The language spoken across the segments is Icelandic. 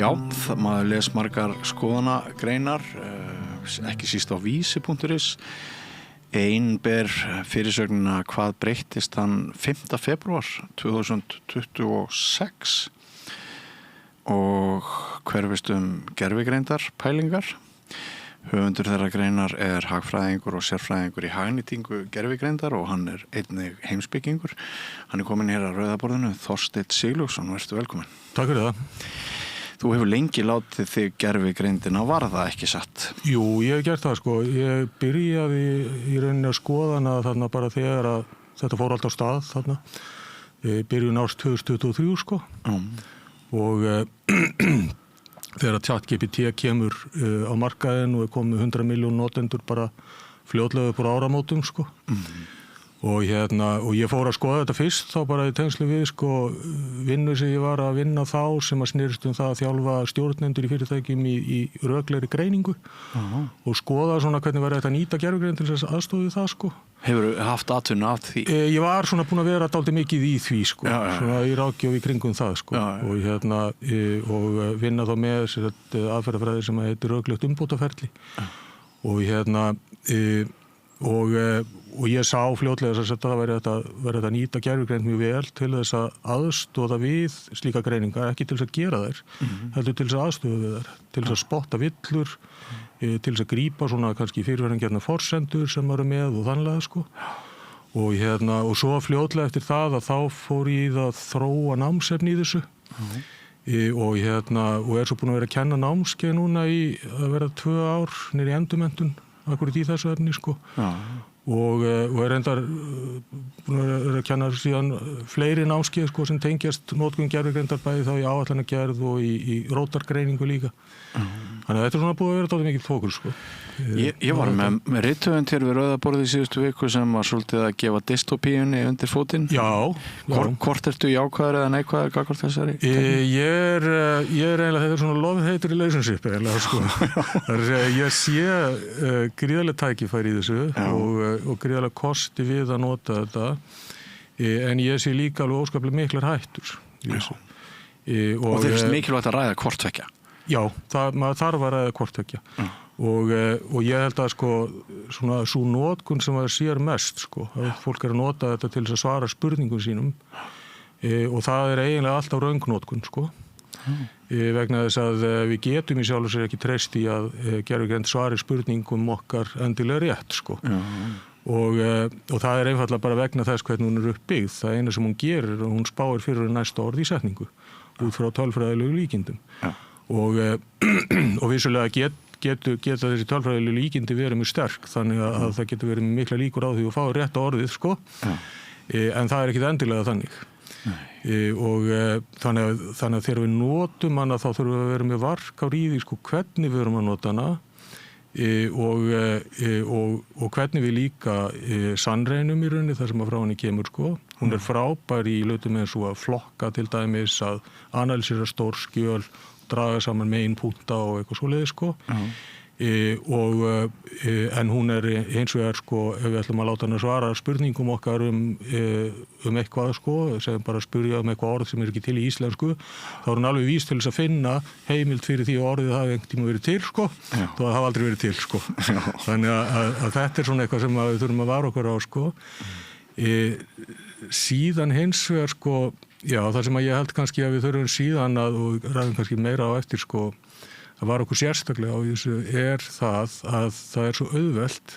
Já, maður les margar skoðanagreinar, ekki síst á vísi.is. Ein ber fyrirsögnina hvað breyttist þann 5. febrúar 2026 og hverfist gervigreindar pælingar. Höfundur þeirra greinar hagfræðingur og sérfræðingur í hagnýtingu gervigreindar og hann einnig heimspekingur. Hann komin hér að rauðaborðinu, Þorsteinn Sigurlaugsson, vertu velkominn. Takk fyrir það. Þú hefur lengi látið þig gervigreindina, var það ekki satt? Jú, ég hef gert það sko. Ég byrjaði í rauninni að skoða hana þarna bara þegar að þetta fór allt á stað þarna. Byrjun árs 2023 sko. Og þegar að ChatGPT kemur á markaðinn og komið 100 milljón notendur bara fljótlega upp úr áramótum sko. Og ég fór að skoða þetta fyrst þá bara í tengslu við sko vinnu sem ég var að vinna þá sem að snerist það að þjálfa stjórnendur í fyrirtækjum í röklegri greiningu og skoða svona hvernig var þetta að nýta gervigreind til þess aðstoð við það sko. Hefurðu haft atvinnu af því? Ég var svona búin að vera dálítið mikið í því sko, svona í ráðgjöf í kringum það sko og vinna þá með aðferðafræði sem heitir röklegt umbótaferli og ég sá fljótlega þess að það verið að nýta gervigreind mjög vel til þess að aðstoða við slíka greiningar, ekki til þess að gera þær, heldur til þess að aðstoða við þær, til þess að spotta villur, til þess að grípa svona kannski fyrirverðingjarna forsendur sem eru með og þannlega sko. Og svo fljótlega eftir það að þá fór ég að þróa námsefni í þessu og svo búin að vera að kenna námskeið núna í að vera 2 ár niður í endurmenntun akkurat í þessu efni sko. Og reyndar búin að vera að kenna síðan fleiri námskeið sko sem tengjast notkun gervigreindar bæði þá í áætlanagerð og í rótargreiningu líka. Þannig að þetta svona búið að vera dálítið mikill fókus sko. Ég var með rithöfund hér við rauðaborðið í síðustu viku sem var svolítið að gefa dystopíunni undir fótinn. Já. Hvort ertu jákvæður eða neikvæður gagnvart þessari? Ég eiginlega, þetta svona love hate relationship eiginlega sko. Ég sé gríðarlega tækifæri í þessu og gríðarlega kosti við að nota þetta en ég sé líka alveg óskaplega miklar hættur í þessu. Og þeir finnst mikilvægt að ræða hvort tveggja? Já, maður þarf að ræða hvort tveggja. Og ég held að sko svona sú notkun sem að sér mest sko, að fólk að nota þetta til þess að svara spurningum sínum og það eiginlega alltaf röngnotkun sko. Vegna þess að við getum í sjálfu sér ekki treyst í að gervigreind svari spurningum okkar endilega rétt sko. Og það einfaldlega bara vegna þess hvernig hún uppbyggð. Það eina sem hún gerir og hún spáir fyrir næsta orð í setningu út frá tölfræðilegu líkindum. Og vissulega geta þessi tölfræðilegu líkindi verið mjög sterk þannig að það getur verið mikla líkur á því að fá rétt orðið sko. En það ekkit endilega þannig. Þannig að þegar við notum hana þá þurfum við að vera með varkár í því sko hvernig við erum að nota hana og hvernig við líka sannreinum í rauninni þar sem að frá henni kemur sko. Hún frábær í hlutum eins og að flokka til dæmis, að analysera stór skjöl, draga saman meginpunta og eitthvað svoleiðis sko. En hún eins og sko, ef við ætlum að láta hann að svara spurningum okkar eitthvað sko, sem bara spyrja eitthvað orð sem ekki til í íslensku, þá hún alveg víst til þess að finna heimild fyrir því að orðið hafi einhvern tíma verið til sko, þó það hafi aldrei verið til sko. Þannig að þetta svona eitthvað sem við þurfum að vara okkur á sko. Síðan hins vegar sko, já, það sem að ég held kannski að við þurfum síðan og ræðum kannski meira á eftir sko, það var okkur sérstaklega á þessu það að það svo auðvelt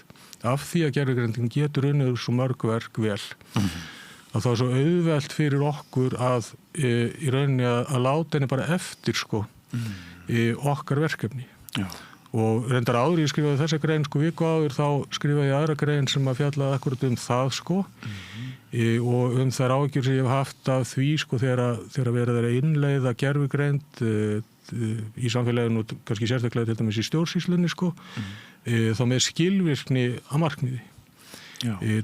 af því að gervigreindin getur unnið svo mörg verk vel að það svo auðvelt fyrir okkur að í rauninni að láta henni bara eftir sko okkar verkefni. Og reyndar áður ég skrifaði þessa grein sko viku áður þá skrifaði ég aðra grein sem að fjallaði akkurat það sko og þær áhyggjur sem ég hef haft af því sko þegar verið að innleiða gervigreind í samfélaginu og kannski sérstaklega til dæmis í stjórnsýslunni sko þá með skilvirkni að markmiði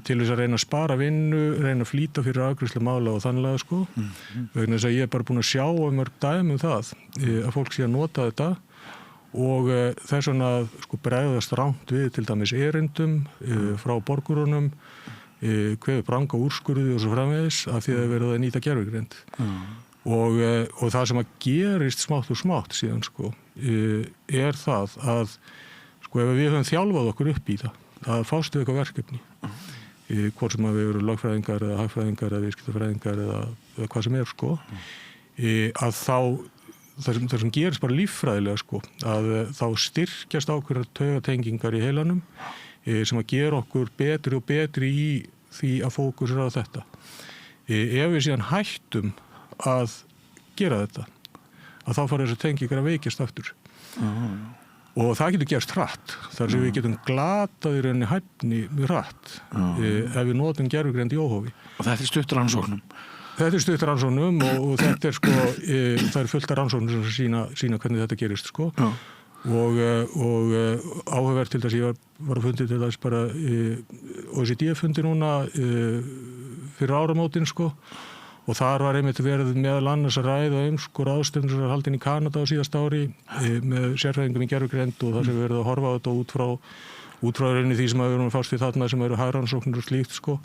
til þess að reyna að spara vinnu, reyna að flýta fyrir afgreiðslu mála og þannlega sko vegna þess að ég bara búin að sjá mörg dæmi það að fólk sé að nota þetta og þess vegna sko bregðast rangt við til dæmis erindum frá borgurunum kveður branga úrskurði og svo framvegis af því að verið að nýta gervigreind og það sem að gerist smátt og smátt síðan sko er það að sko ef við höfum þjálfað okkur upp í það að fást við eitthvað verkefni hvort sem að við erum lögfræðingar eða hagfræðingar eða viðskiptafræðingar eða hvað sem sko að þá það sem gerist bara líffræðilega sko að þá styrkjast ákveðnar taugatengingar í heilanum sem að gera okkur betri og betri í því að fókusera á þetta ef við síðan hættum að gera þetta að þá fara þessi tengingar að veikjast aftur og það getur gerst hratt þar sem við getum glatað í rauninni hæfni með hratt ef við notum gervigreind í óhófi. Og þetta stutt rannsóknum? Þetta stutt rannsóknum og þetta sko, það fullt af rannsóknum sem sína hvernig þetta gerist sko. Og áhugavert til þess ég var að fundi til þess bara OECD-fundi núna fyrir áramótin sko. Og þar var einmitt verið meðal annars að ræða sko ráðstefnu sem var haldin í Kanada á síðasta ári með sérfræðingum í gervigreind og það sem verið að horfa á þetta út frá rauninni því sem við erum að fást við þarna sem eru hagrannsóknir og slíkt sko.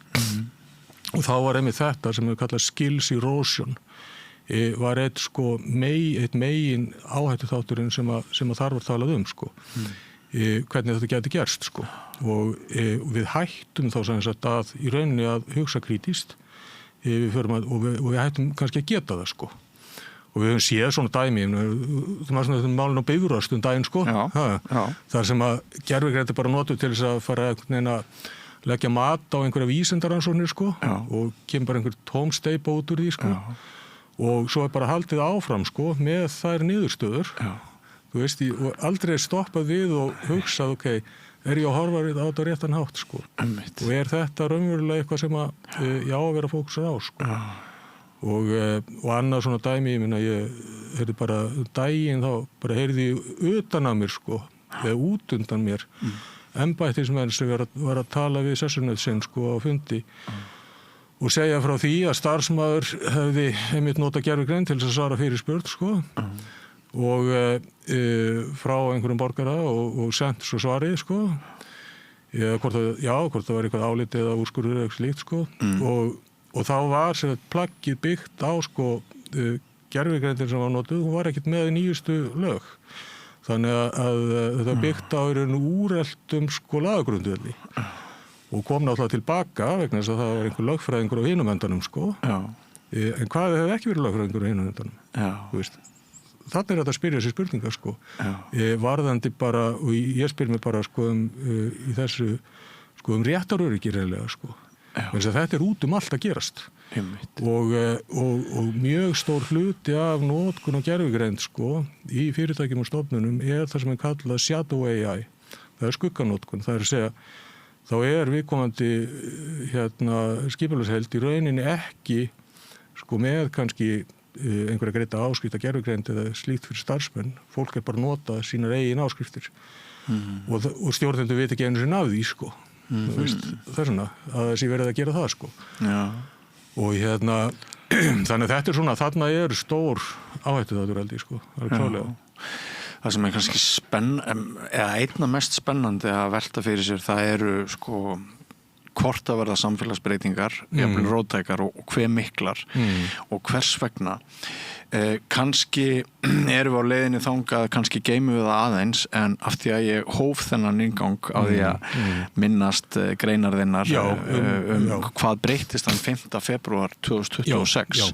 Og þá var einmitt þetta sem við kallað skills erosion var eitt megin áhættuþátturinn sem að þar var talað sko. Hvernig þetta gæti gerst sko. Og við hættum þá sem sagt að í rauninni að hugsa krítískt og við hættum kannski að geta það sko og við höfum séð svona dæmi það var svona málin á Bifröst daginn sko þar sem að gervigreind bara notuð til þess að fara að leggja mat á einhverja vísindaransóknir sko og kemur bara einhver tóm steypa út úr því sko og svo bara haldið áfram sko með þær niðurstöður þú veist, og aldrei stoppað við og hugsað er ég að horfa á þetta réttan hátt sko og þetta raunverulega eitthvað sem að ég á að vera fókusar á sko og annað svona dæmi ég heyrði bara daginn þá bara heyrði ég utan að mér sko eða út undan mér embættismenn sem var að tala við sessunauð sinn sko á fundi og segja frá því að starfsmaður hefði einmitt notað gervigreind til þess að svara fyrir spurn sko og frá einhverjum borgara og sendt svo svarið sko hvort það var eitthvað álitið eða úrskurður eða slíkt sko og þá var sér plaggið byggt á sko gervigreindin sem var notuð, hún var ekkert með nýjustu lög þannig að þetta var byggt á úreltum sko lagagrundvelli og kom náttúrulega tilbaka vegna þess að það var einhver lögfræðingur á hinum endanum sko en hvað hefði ekki verið lögfræðingur á hinum endanum þú veist þannig þetta að spyrja sér spurningar sko varðandi bara og ég spyr mig bara sko í þessu sko réttaröryggi reyðlega sko þess að þetta út allt að gerast og mjög stór hluti af notkun og gervigreind sko í fyrirtækjum og stofnunum það sem kallað shadow AI það skugganótkun, það að segja þá viðkomandi skipulagsheild í rauninni ekki sko með kannski einhverja greita áskrifta gervigreind eða slíkt fyrir starfsmenn fólk bara nota sínar eigin áskriftir og stjórnendur veit ekki einu sinni af því sko það svona að þessi verið að gera það sko og þannig að þetta svona þarna stór áhættu þáttur held ég sko það sem kannski eða einna mest spennandi að velta fyrir sér það sko hvort að verða samfélagsbreytingar, jafnvel róttækar og hve miklar og hvers vegna. Kannski erum við á leiðinni þangað, kannski geymum við það aðeins en af því að ég hóf þennan inngang á því að minnast greinar þinnar hvað breyttist þann 5. febrúar 2026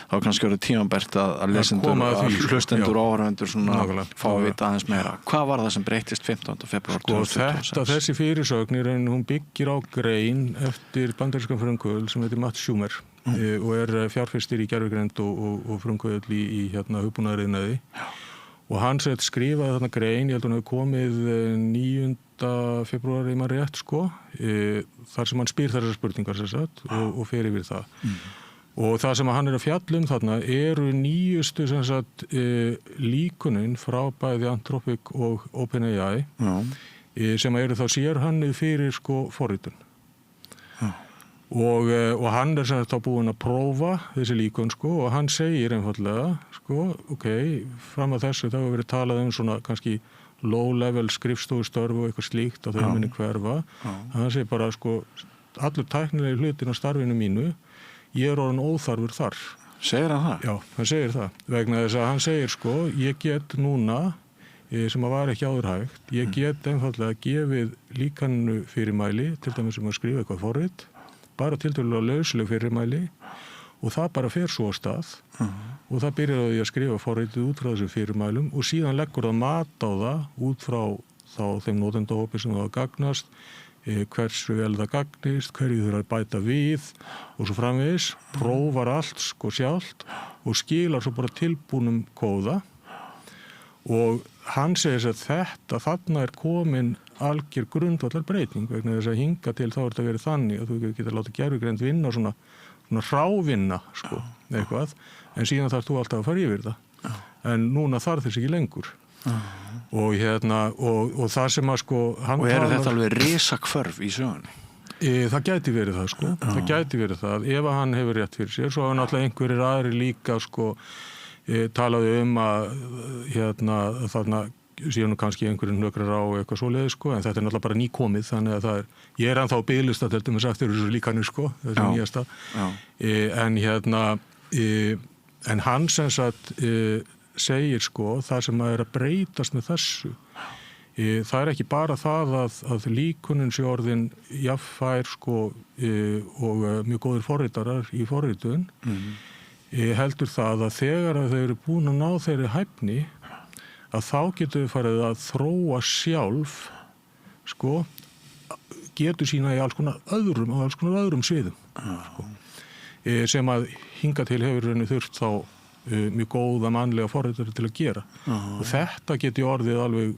þá kannski verið tímabært að lesendur, hlustendur og áhorfendur svona fá að vita aðeins meira. Hvað var það sem breyttist 15. febrúar 2026? Þessi fyrirsögn hún byggir á grein eftir bandarískan frumkvöðul sem heitir Matt Schumer og fjárfestir í gervigreind og frumkvöðul í hugbúnaðariðnaði og hann skrifaði þarna grein, ég held að hann hefði komið 9. febrúar í maður rétt sko, þar sem hann spyr þessar spurningar og fer yfir það og það sem hann að fjalla þarna nýjustu líkunin frá bæði Anthropic og OpenAI sem þá sérhannið fyrir sko forritun og hann þá búinn að prófa þessi líkun sko og hann segir einfaldlega sko, fram að þessu þá hefur verið talað svona kannski low level skrifstofustörf og eitthvað slíkt að þau muni hverfa hann segir bara sko allur tæknilegi hlutin á starfinu mínu ég orðinn óþarfur þar Segir hann það? Já, hann segir það. Vegna þess að hann segir sko, ég get núna, sem að var ekki áður hægt, ég get einfallega gefið líkanu fyrirmæli, til dæmis að skrifa eitthvað forrit, bara tiltölulega lausleg fyrirmæli og það bara fer svo á stað og það byrjar á því að skrifa forritið út frá þessum fyrirmælum og síðan leggur það mat á það út frá þá þeim notendahópi sem það gagnast, hversu vel það gagnist, hverju þurfa að bæta við og svo framvegis, prófar allt sko sjálft og skilar svo bara tilbúnum kóða og hann segir að þarna komin algjör grundvallar breyting vegna þess að hinga til þá þetta verið þannig að þú getur látið gervigreind vinna svona hrávinna sko, eitthvað, en síðan þarf þú alltaf að fara yfir það. En núna þarf þess ekki lengur. Og og það sem að sko og þetta alveg risakvörf í sögunni? Það gæti verið það sko, það gæti verið það ef að hann hefur rétt fyrir sér, svo hafa náttúrulega einhverjir aðrir líka sko talaði að þarna síðan kannski einhverjum hnökrar á eitthvað svoleiðis sko, en þetta náttúrulega bara nýkomið, þannig að ég ennþá á biðlista til dæmis eftir þessu líkanu sko, þessu nýjasta. En hann sem sagt segir sko, það sem að breytast með þessu, það ekki bara það að líkunin sé orðin jafnfær sko og mjög góðir forritarar í forritun, heldur það að þegar að þau eru búin að ná þeirri hæfni, að þá getur við farið að þróa sjálf sko, getur sína í alls konar öðrum sviðum sko, sem að hinga til hefur henni þurft þá mjög góða mannlega forritari til að gera og þetta geti orðið alveg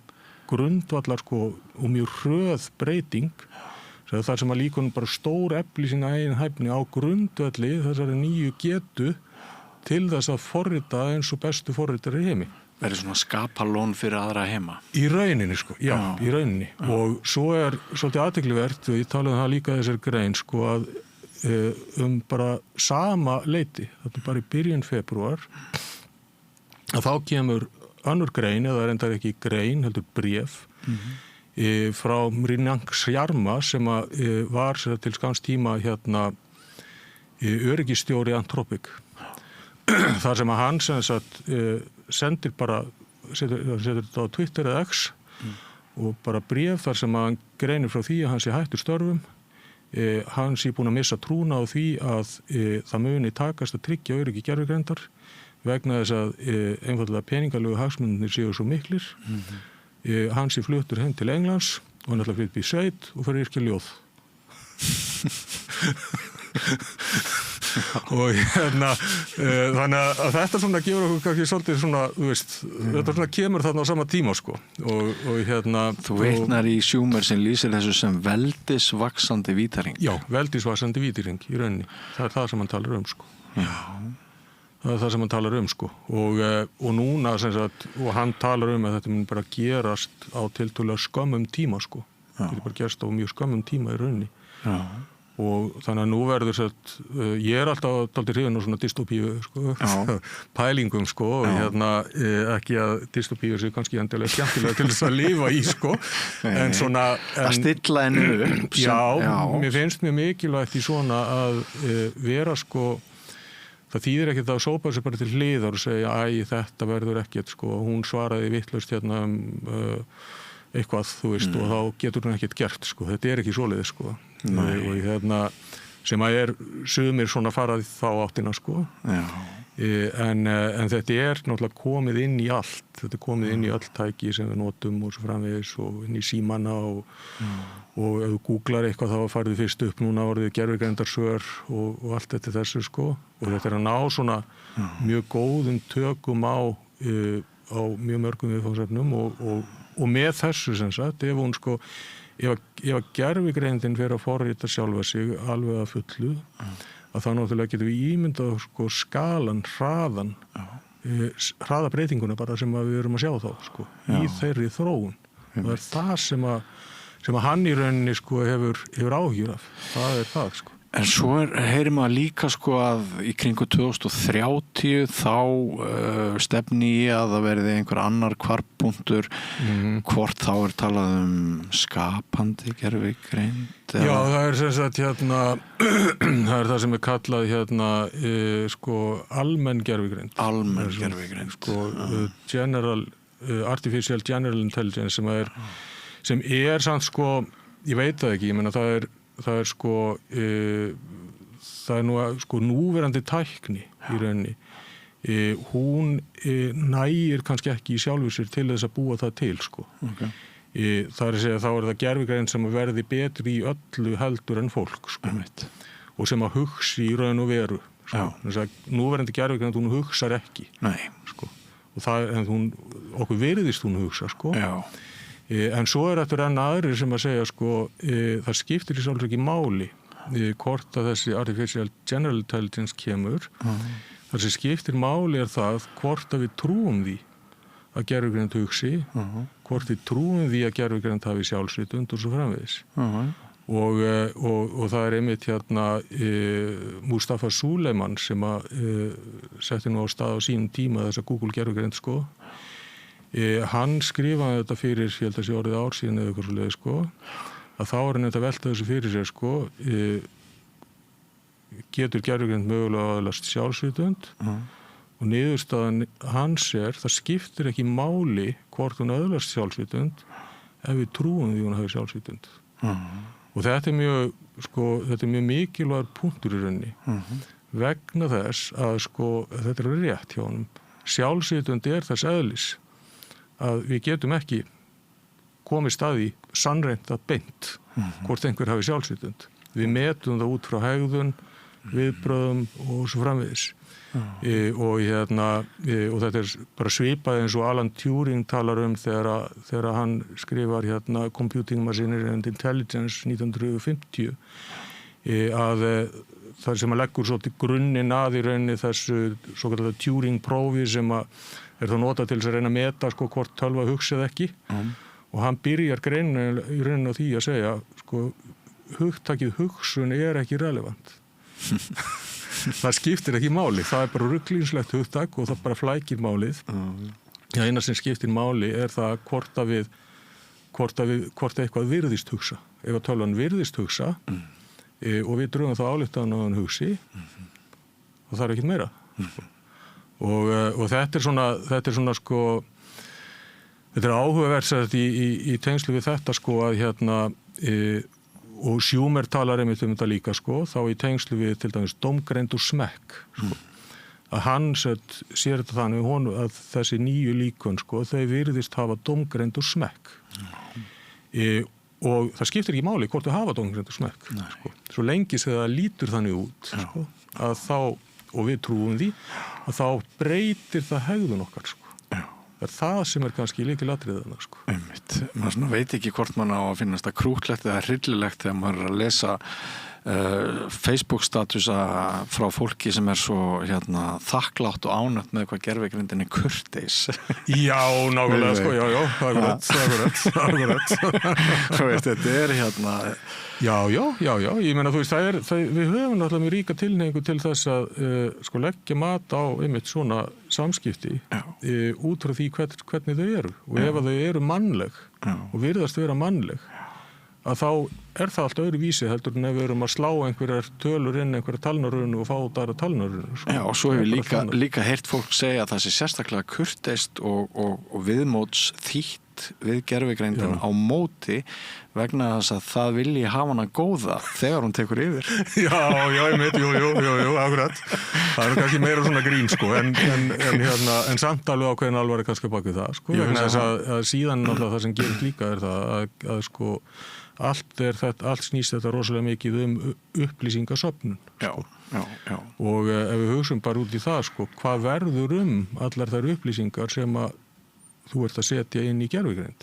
grundvallar sko og mjög hröð breyting þar sem að líkunum bara stór efli sína eigin hæfni á grundvalli þessari nýju getu til þess að forrita eins og bestu forritari í heimi. Verið svona skapalón fyrir aðra heima? Í rauninni sko, já. Í rauninni. Og svo svolítið athyglisvert, ég talaði það líka þessar grein sko að bara sama leyti, þetta bara í byrjun febrúar, að þá kemur önnur grein, eða reyndar ekki grein, heldur bréf, frá Mrinang Sharma sem var til skamms tíma öryggistjóri Anthropic. Þar sem að hann sendir bara, setur þetta á Twitter eða X og bara bréf þar sem að hann greinir frá því að hann sé hættur störfum, hann sé búin að missa trúna á því að það muni takast að tryggja öryggi gervigreindar vegna þess að einfallega peningalegu hagsmunir séu svo miklir. Hann sé fluttur heim til Englands og hann ætla að flytja upp í sveit og fyrir yrkja ljóð. Og þannig að þetta svona gefur okkur kannski svolítið svona, þú veist, þetta svona kemur þarna á sama tíma sko Þú veitnar í Schumer sem lýsir þessu sem veldisvaxandi vítahring. Já, veldisvaxandi vítahring í rauninni, það það sem hann talar sko. Já. Það það sem hann talar sko og núna sem sagt, og hann talar að þetta mun bara gerast á tiltölulega skömmum tíma sko, þetta bara gerast á mjög skömmum tíma í rauninni. Já. Og þannig að nú verður ég alltaf dálítið hrifinn á svona dystopíu sko, pælingum sko og ekki að dystopíu sé kannski endilega skemmtilega til þess að lifa í sko en svona að stilla henni upp já, mér finnst mjög mikilvægt í svona að vera sko, það þýðir ekkert að sópa þessu bara til hliðar og segja þetta verður ekkert sko, hún svaraði vitlaust eitthvað, þú veist, og þá getur hún ekkert gert, sko, þetta ekki svoleiðis, sko. Og sem að sumir svona farað þá áttina, sko. Já. En þetta náttúrulega komið inn í allt, þetta komið inn í öll tæki sem við notum og svo framvegis og inn í símana og ef þú googlar eitthvað þá farið fyrst upp núna orðið gervigreindarsvör og allt þetta þessu, sko. Og þetta að ná svona mjög góðum tökum á mjög mörgum viðfangsefnum og með þessu sem sagt, ef hún sko, ef gervigreindin fyrir að forrita sjálfa sig alveg að fullu, að þá náttúrulega getum við ímyndað sko skalan, hraðabreytinguna bara sem við erum að sjá þá sko, í þeirri þróun. Og það sem að hann í rauninni sko hefur áhyggjur af, það það sko. En svo heyrir maður líka sko að í kringu 2030 þá stefni í að það verði einhver annar hvarfpunktur, hvort þá talað skapandi gervigreind. Já, það sem sagt það það sem kallað sko almenn gervigreind. Almenn gervigreind. Sko artificial general intelligence sem samt sko, ég veit það ekki, ég meina það er sko það er nú sko núverandi tækni í rauninni. Hún nægir kannski ekki í sjálfu sér til þess að búa það til sko. Okay. Það að segja þá það gervigreind sem verði betri í öllu heldur en fólk sko. Og sem að hugsi í raun og veru sko. Núverandi gervigreind hún hugsar ekki. Nei. Sko. Og en okkur virðist hún hugsa sko. Já. En svo þetta enn aðrir sem að segja sko, það skiptir í sjálfsög ekki máli hvort að þessi artificial general intelligence kemur. Það sem skiptir máli það hvort að við trúum því að gervigreind hugsi, hvort við trúum því að gervigreind hafi sjálfsvitund og svo framvegis. Og það einmitt Mustafa Suleyman sem að setti nú á stað á sínum tíma þessa Google gervigreind sko. Hann skrifaði þetta fyrir, ég held að sé orðið ár síðan eða eitthvað svo leið sko, að þá hann þetta velta þessu fyrir sér sko, getur gervigreind mögulega aðalast sjálfsvitund og niðurstaðan hans það skiptir ekki máli hvort hún aðalast sjálfsvitund ef við trúum því hún hafi sjálfsvitund. Og þetta er mjög mikilvægur punktur í rauninni vegna þess að sko, þetta rétt hjá honum. Sjálfsvitund þess eðlis að við getum ekki komið staði sannreynt að beint hvort einhver hafi sjálfsvitund. Við metum það út frá hegðun, viðbröðum og svo framvegis. Og þetta bara svipað eins og Alan Turing talar þegar hann skrifar Computing Machinery and Intelligence 1950 að það sem að leggur svolítið grunninn að í rauninni þessu svokallaða Turing prófi sem að þá notað til þess að reyna að meta sko hvort tölva hugsa eða ekki. Og hann byrjar í rauninni á því að segja sko hugtakið hugsun ekki relevant. Það skiptir ekki máli, það bara ruglingslegt hugtak og það bara flækir málið. Eina sem skiptir máli það hvort eitthvað virðist hugsa. Ef að tölvan virðist hugsa og við drögum þá ályktan að hann hugsi og það ekkert meira. Og þetta er svona sko, þetta er áhugavert í tengslu við þetta sko að og Schumer talar einmitt þetta líka sko, þá í tengslu við til dæmis dómgreind og smekk sko. Að hann sér þetta þannig að þessi nýju líkön sko, þau virðist hafa dómgreind og smekk. Og það skiptir ekki máli hvort þau hafa dómgreind og smekk sko. Svo lengi sem það lítur þannig út sko, að þá, og við trúum því, að þá breytir það hegðun okkar sko. Það sem kannski lykilatriðið sko. Einmitt. Maður veit ekki hvort mann á að finnast það krútlegt eða hryllilegt þegar maður að lesa Facebook-statusa frá fólki sem svo þakklátt og ánægt með hvað gervigreindin kurteis. Já, nákvæmlega sko, já, akkurat. Svo veist, þetta Já, ég meina þú veist, við höfum náttúrulega mjög ríka tilhneigingu til þess að sko leggja mat á einmitt svona samskipti út frá því hvernig þau eru. Og ef þau eru mannleg og virðast vera mannleg, að þá það allt öðru vísi heldur en ef við erum að slá einhverjar tölur inn einhverjar talnarunu og fá þar talnarunu. Já, og svo hefur líka heyrt fólk segja að það sé sérstaklega kurteist og viðmóts þýtt við gervigreindina á móti vegna þess að það vilji hafa hana góða þegar hún tekur yfir. Já, einmitt, jú, akkurat. Það kannski meira svona grín sko, en samt alveg ákveðin alvari kannski bak við það sko, vegna þess að síðan náttúrulega það sem gerist líka það að sko allt snýst þetta rosalega mikið upplýsingasöfnun sko. Já. Og ef við hugsum bara út í það sko, hvað verður allar þær upplýsingar sem að þú ert að setja inn í gervigreind.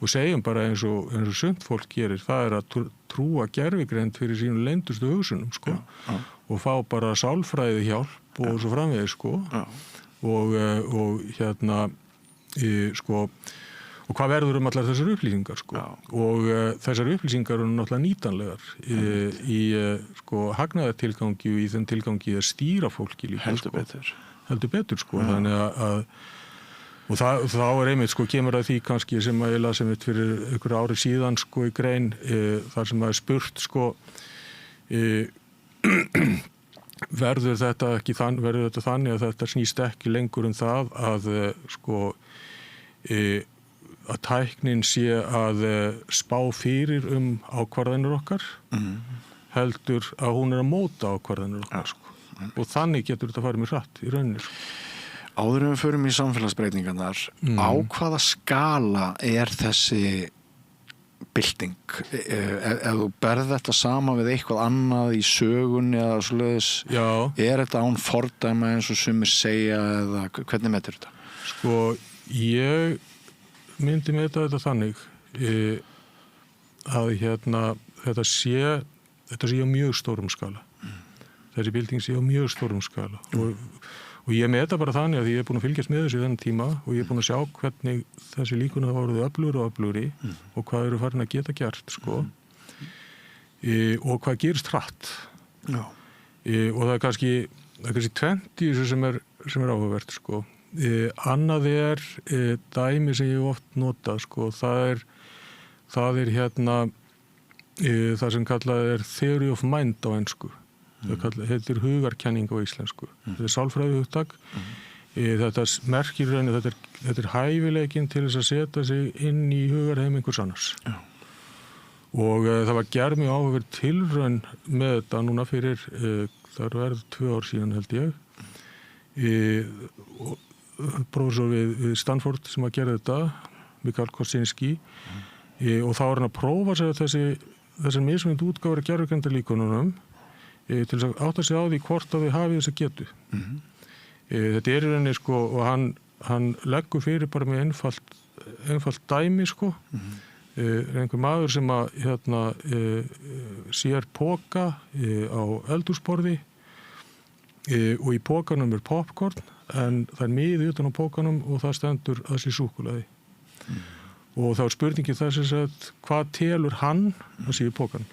Og segjum bara eins og sumt fólk gerir, það að trúa gervigreind fyrir sínu leyndustu hugsunum sko, og fá bara sálfræði hjálp og svo framvegis sko. Og sko og hvað verður allar þessar upplýsingar sko. Og þessar upplýsingar eru náttúrulega nýtanlegar í sko hagnaðartilgangi og í þeim tilgangi að stýra fólki líka heldur betur sko. Þannig að og þá einmitt sko kemur að því kannski sem að ég las einmitt fyrir ykkur ári síðan sko í grein þar sem að spurt sko verður þetta þannig að þetta snýst ekki lengur það að sko að tæknin sé að spá fyrir ákvarðanir okkar heldur að hún að móta ákvarðanir okkar sko. Og þannig getur þetta farið með hratt í rauninni sko. Áður við förum í samfélagsbreytingarnar, á hvaða skala þessi bylting? Ef þú berð þetta sama við eitthvað annað í sögunni eða svoleiðis, þetta án fordæma eins og sumir segja eða hvernig metur þetta? Sko, ég myndi meta þetta þannig að þetta sé á mjög stórum skala. Þessi bylting sé á mjög stórum skala og ég meta bara þannig að ég er búin að fylgjast með þessu í þennan tíma og ég er búin að sjá hvernig þessi líkun hafa orðið öflugri og öflugri og hvað eru farin að geta gert sko. Og hvað gerist hratt. Og það er kannski tvennt í þessu sem er áhugavert sko. Annað dæmi sem ég oft nota sko, það er það sem kallað theory of mind á ensku. Það heitir hugarkenning á íslensku. Þetta sálfræðihugtak. Þetta merkir rauninni, þetta hæfileikinn til þess að setja sig inn í hugarheim einhvers annars. Og það var gerð mjög áhugaverð tilraun með þetta núna fyrir, það verður 2 ár síðan held ég. Prófessor við Stanford sem að gera þetta, Mikael Kosinski, og þá hann að prófa sér þessar mismunandi útgáfur að gervigreindarlíkönunum til þess að átta sig á því hvort að þau hafi þessa getu. Þetta í rauninni sko, og hann leggur fyrir bara með einfalt dæmi sko. Einhver maður sem að sér póka á eldhúsborði og í pókanum popcorn en það miði utan á pókanum og það stendur að sé súkkulaði. Og þá spurningin þess að hvað telur hann að sé í pókanum.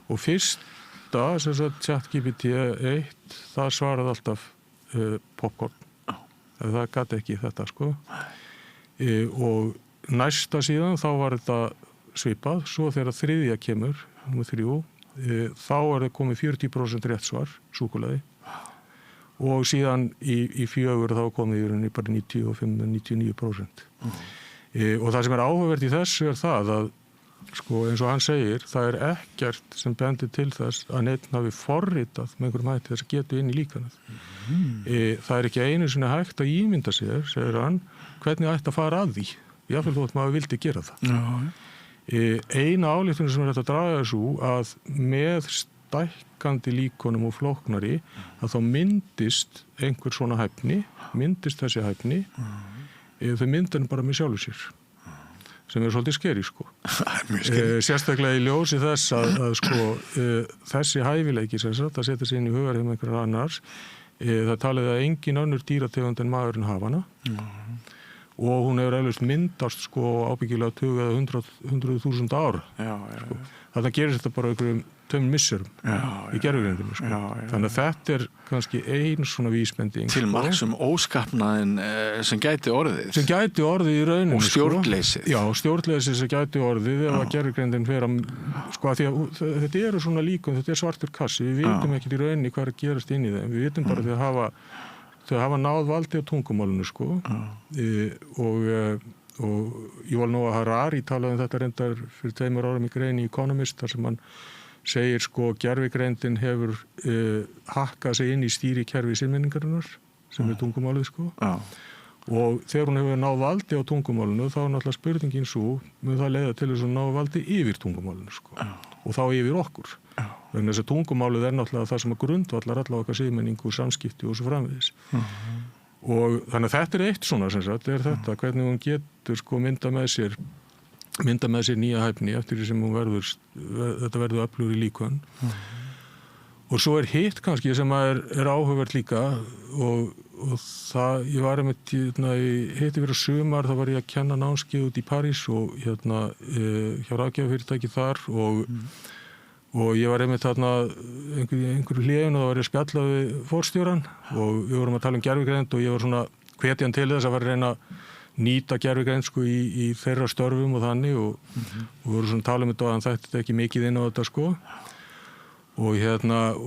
Og fyrst ChatGPT 1 það svaraði alltaf popcorn. Það gat ekki þetta sko. Og næsta síðan þá var þetta svipað, svo þegar þriðja kemur, númer 3, þá það komið 40% rétt svar, súkkulaði. Og síðan í 4 þá komið í rauninni bara 95-99%. Og það sem áhugavert í þessu það að sko, eins og hann segir, það ekkert sem bendir til þess að neinn hafi forritað með einhverjum hætti þess að getu inn í líkanið. Það ekki einu sinni hægt að ímynda sér, segir hann, hvernig ætti að fara að því. Jafnvel þótt maður vildi gera það. Eina ályktun sem hægt að draga þessu að með stækkandi líkonum og flóknari að þá myndist einhver svona hæfni, myndist þessi hæfni, þau mynda hann bara með sjálfu sér. Sem svolítið skeri sko. Sérstaklega í ljósi þess að sko þessi hæfileiki sem sagt að setja sig inn í hugarheim einhverjar annars, það talið að engin önnur dýrategund en maðurinn hafa hana og hún hefur eflaust myndast sko ábyggilega 20 eða 100.000 ár. Sko. Þetta gerist þetta bara einhverjum 2 misserum í gervigreindinni sko. Þannig að þetta kannski ein svona vísbending. Til marks óskapnaðin sem gæti orðið. Sem gæti orðið í rauninni. Og stjórnleysið. Já, stjórnleysið sem gæti orðið ef að gervigreindin fer að, sko að því að þetta eru svona líkum, þetta svartur kassi, við vitum ekki í rauninni hvað að gerast inn í þeim. Við vitum bara þau hafa náð valdi á tungumálinu sko. Og Yuval Noah Harari talaði þetta reyndar fyrir 2 árum í grein í Economist þar sem hann segir sko gervigreindin hefur hakkað sig inn í stýrikerfi siðmenningarinnar sem tungumálið sko. Og þegar hún hefur náð valdi á tungumálinu þá náttúrulega spurningin svo mun það leiða til þess að ná valdi yfir tungumálinu sko. Og þá yfir okkur. Vegna þess að tungumálið náttúrulega það sem að grundvallar alla okkar siðmenningu, samskipti og svo framvegis. Og þannig að þetta eitt svona sem sagt, þetta hvernig hún getur sko mynda með sér nýja hæfni eftir því sem hún þetta verður öflugur í líkön. Og svo hitt kannski sem er áhugavert líka og það, ég var einmitt hitti fyrir sumar, þá var ég að kenna námskeið út í París og hjá ráðgjafafyrirtæki þar og ég var einmitt þarna einhverju hléun og þá var ég að spjalla við forstjóran og við vorum að tala gervigreind og ég var svona hvetjan til þess að vera að reyna að nýta gervigreind sko í þeirra störfum og þannig og við vorum svona að tala um þetta og hann þætti ekki mikið inn á þetta sko og og ég er svona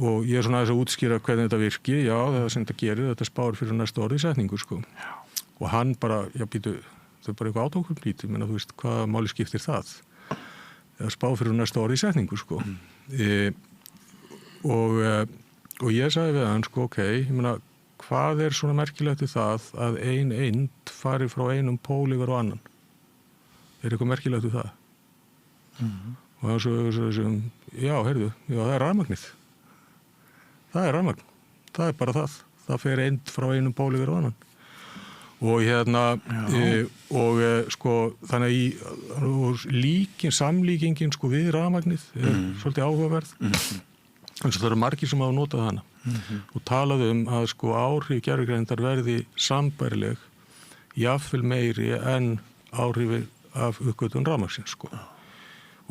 aðeins að útskýra hvernig þetta virki, já það sem þetta gerir, þetta spár fyrir næsta orði í setningu sko og hann bara, já býtu, það er bara eitthvað átókurlít, ég meina þú veist, hvað máli skiptir það? Það spá fyrir næsta orði í setningu sko og ég sagði við hann sko, ok, ég meina hvað er svona merkilegt í það að ein eind fari frá einum pól yfir á annan? Er eitthvað merkilegt í það? Og það svo já, heyrðu, já, það er rafmagnið. Það er rafmagn. Það er bara það. Það fer eind frá einum pól yfir á annan. Og sko, þannig að samlíkingin sko við rafmagnið er svolítið áhugaverð. Þannig að það eru margir sem hafa notað hana. Og talaðu að sko áhrif gervigreindar verði sambærileg jafnvel meiri en áhrifi af uppgötvun rafmagnsins sko.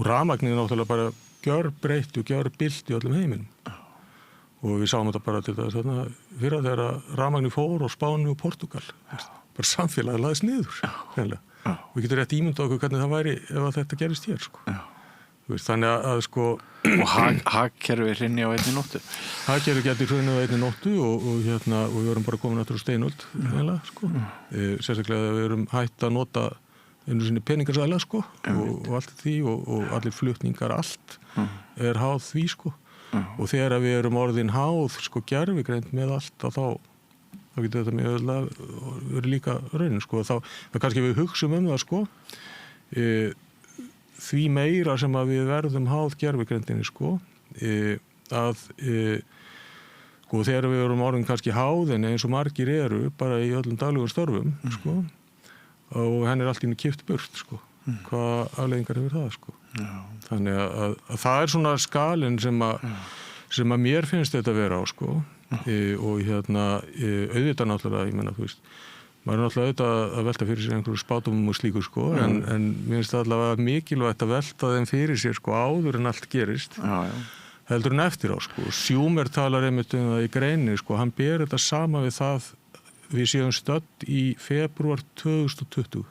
Og rafmagnið er náttúrulega bara gjörbreytt og gjörbillt í öllum heiminum. Og við sáum þetta bara til þess að fyrir þegar rafmagnið fór á Spáni og Portúgal. Bara samfélagið laðist niður. Og við getum rétt ímyndað okkur hvernig það væri ef að þetta gerist hér sko. Þannig að sko og hagkerfi hrynni á einni nóttu. Hagkerfi gæti hrynni á einni nóttu og við erum bara komin aftur á steinöld sko. Sérstaklega að við erum hætt að nota einu sinni peningarsæla sko og allt því og allir flutningar allt er háð því sko og þegar við erum orðin háð sko gervigreind með allt að þá getur þetta mjög verið líka raunin sko þá kannski við hugsum það sko því meira sem að við verðum háð gervigreindinni sko að sko þegar við erum orðin kannski háðin eins og margir eru bara í öllum daglegum störfum sko og henn allt í henni kippt burt sko. Hvað afleiðingar hefur það sko. Þannig að það er svona skalinn sem að mér finnst þetta vera á sko og auðvitað náttúrulega, ég meina þú veist maður er náttúrulega auðvitað að velta fyrir sér einhverju spátumum og slíku sko en mér finnst það allavega mikilvægt að velta þeim fyrir sér sko áður en allt gerist heldur en eftir á sko. Sjúmer talar einmitt það í greininni sko, hann ber þetta sama við það við séum stödd í febrúar 2020.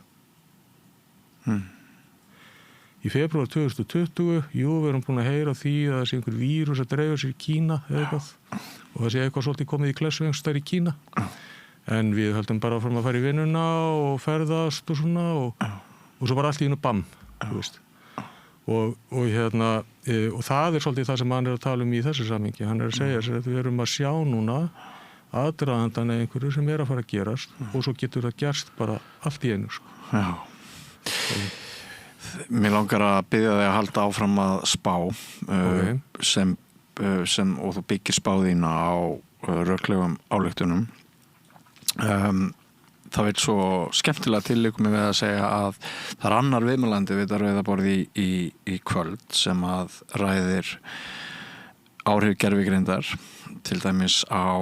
Í febrúar 2020, jú, við erum búin að heyra því að það sé einhver vírus að dreifa sér í Kína eða eitthvað og það sé eitthvað svolítið komið í klessu einhverstaðar í Kína. En við höldum bara áfram að fara í vinnuna og ferðast og svona og svo bara allt í einu bam, þú veist. Og það er svolítið það sem hann er að tala um í þessu samhengi. Hann er að segja sér að við erum að sjá núna aðdraðandan einhverju sem er að fara að gerast og svo getur það gerst bara allt í einu sko. Já. Mér langar að biðja þig að halda áfram að spá sem og þú byggir spáðína á röklegum ályktunum. Það veit svo skemmtilega tillikum við að segja að það er annar viðmælandi við rauðaborði í kvöld sem að ræðir áhrif gervigreindar til dæmis á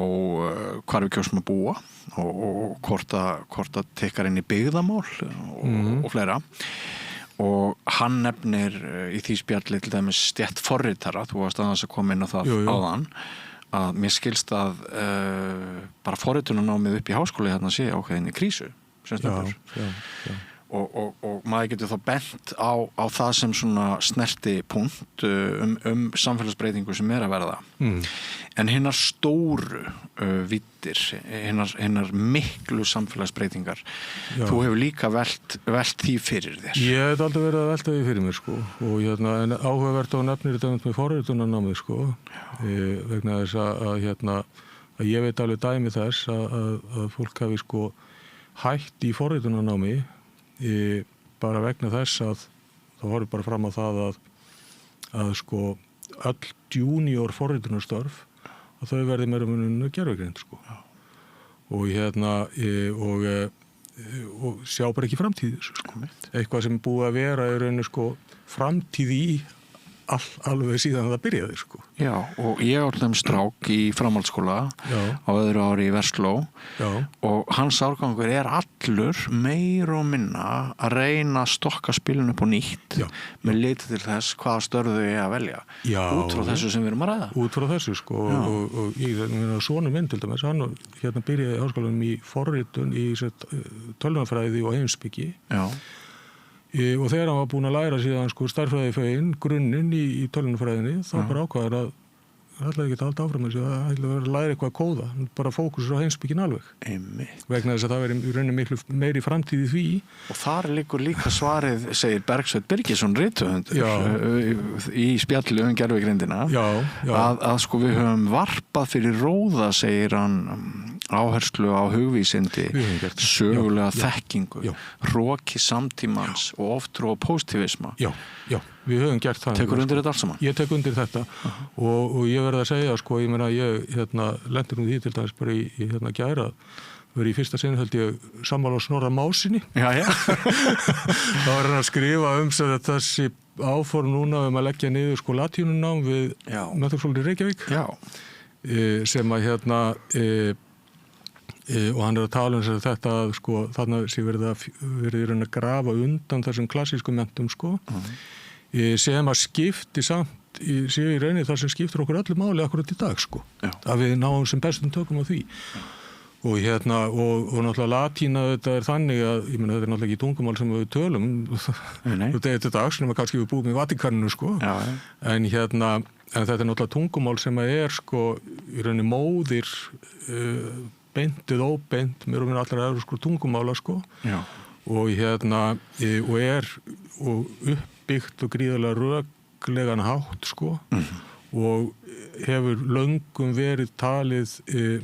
hvar við kjósum að búa og hvort að tekkar inn í byggðamál og fleira og hann nefnir í því spjalli til dæmis stétt forritara, þú varst aðeins að koma inn á það áðan að mér skilst að bara forritunarnámið upp í háskóla hérna sé ákveðinni krísu sem stöður og maður getur þá bent á það sem svona snerti punkt samfélagsbreytingu sem er að verða en hinnar stóru vittir, hinnar miklu samfélagsbreytingar þú hefur líka velt því fyrir þér. Ég hef aldrei verið að velta því fyrir mér sko og en áhugavert á nefnir þetta með forritunarnámið sko vegna þess að ég veit alveg dæmi þess að fólk hafi sko hætt í forritunarnámi bara vegna þess að það horfir bara fram á það að sko öll junior forritunarstörf að þau verði meira muninu gervigreind sko og sjá bara ekki framtíð þessu sko eitthvað sem búið að vera í rauninu sko framtíð í alveg síðan það byrjaði sko. Já, og ég átti strák í framhaldsskóla á öðru ári í Versló og hans árgangur allur meir og minna að reyna að stokka spilinu upp á nýtt með liti til þess hvaða störðu ég að velja út frá þessu sem við erum að ræða. Út frá þessu sko og sonur minn til dæmis, hann byrjaði í háskólanum í forritun í tölvunarfræði og heimspeki. Og þegar hann var búinn að læra síðan sko stærðfræðifegin, grunninn í tölvunarfræðinni, þá bara ákvaðar að það ætlaði ekki að halda áfram þessu, það ætlaði að læra eitthvað að kóða, bara fókusur á heimspekin alveg. Einmitt. Vegna þess að það veri í rauninni miklu meiri framtíð í því. Og þar liggur líka svarið, segir Bergsveinn Birgisson rithöfundur í spjalli gervigreindina, að sko við höfum varpað fyrir róða, segir hann, áherslu á hugvísindi, sögulega þekkingu, hroki samtímans og oftrú á pósitívisma. Já, við höfum gert það. Tekur undir þetta allt saman? Ég tek undir þetta og ég verð að segja, sko, ég meina, ég lendir því til dæmis bara í gæra, verið í fyrsta sinni held ég sammála á Snorra Másinni. Það var hann að skrifa þessi áform núna að leggja niður sko latínunám við Menntaskólann í Reykjavík, sem að og hann að tala þetta sko, þarna sé verið í raun að grafa undan þessum klassísku mentum sko, sem að skipti samt sé í rauninni það sem skiptir okkur öllu máli akkurat í dag sko, að við náum sem bestum tökum á því. Og og náttúrulega latína þetta þannig að, ég meina þetta náttúrulega ekki tungumál sem við tölum þetta dags, nema kannski við búum í Vatíkaninu sko, en þetta náttúrulega tungumál sem sko í rauninni móðir beint eða óbeint, mér og minn allra evrópsku tungumála sko, og og uppbyggt og gríðarlega röklegan hátt sko, og hefur löngum verið talið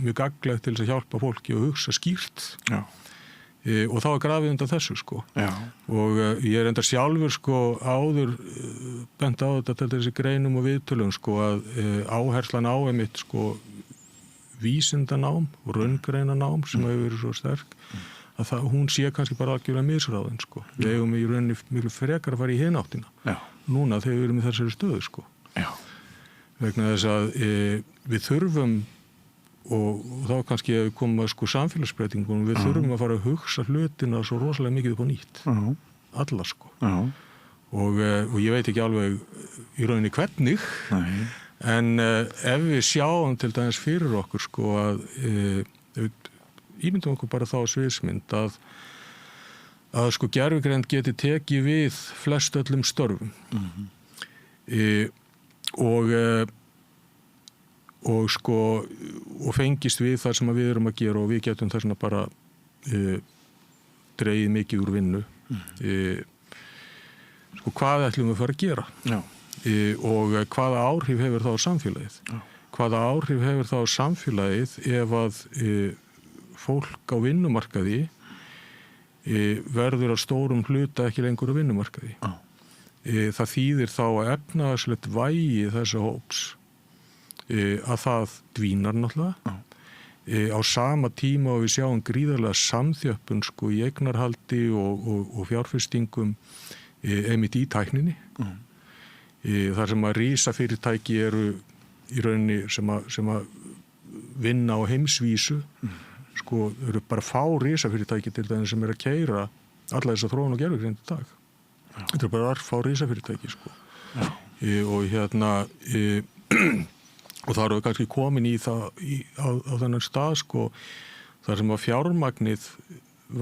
mjög gagnlegt til þess að hjálpa fólki að hugsa skýrt og þá grafið undan þessu sko. Og ég enda sjálfur sko áður bent á þetta til þessi greinum og viðtölum sko að áherslan á einmitt sko vísindanám og raungreinanám sem hefur verið svo sterk að hún sé kannski bara algjörlega misráðin sko. Við eigum í rauninni miklu frekar að fara í hináttina núna þegar við erum í þessari stöðu sko. Vegna þess að við þurfum og þá kannski að við komum að sko samfélagsbreytingum, við þurfum að fara að hugsa hlutina svo rosalega mikið upp á nýtt alla sko og ég veit ekki alveg í rauninni hvernig en ef við sjáum til dæmis fyrir okkur sko að ímyndum okkur bara þá sviðsmynd að sko gervigreind geti tekið við flest öllum störfum og sko og fengist við það sem við erum að gera og við getum þess vegna bara dregið mikið úr vinnu sko hvað ætlum við að fara að gera og hvaða áhrif hefur það á samfélagið hvaða áhrif hefur það á samfélagið ef að fólk á vinnumarkaði verður að stórum hluta ekki lengur á vinnumarkaði það þýðir þá að efnahagslegt vægi þessa hóps að það dvínar náttúrulega á sama tíma og við sjáum gríðarlega samþjöppun sko í eignarhaldi og fjárfestingum einmitt í tækninni þar sem að risafyrirtæki eru í rauninni sem að vinna á heimsvísu sko eru bara fá risafyrirtæki til dæmis sem að keyra alla þess að þróun og gervigreind í dag þetta er bara fá risafyrirtæki sko og og það eru kannski komin í það á þennan stað sko þar sem að fjármagnið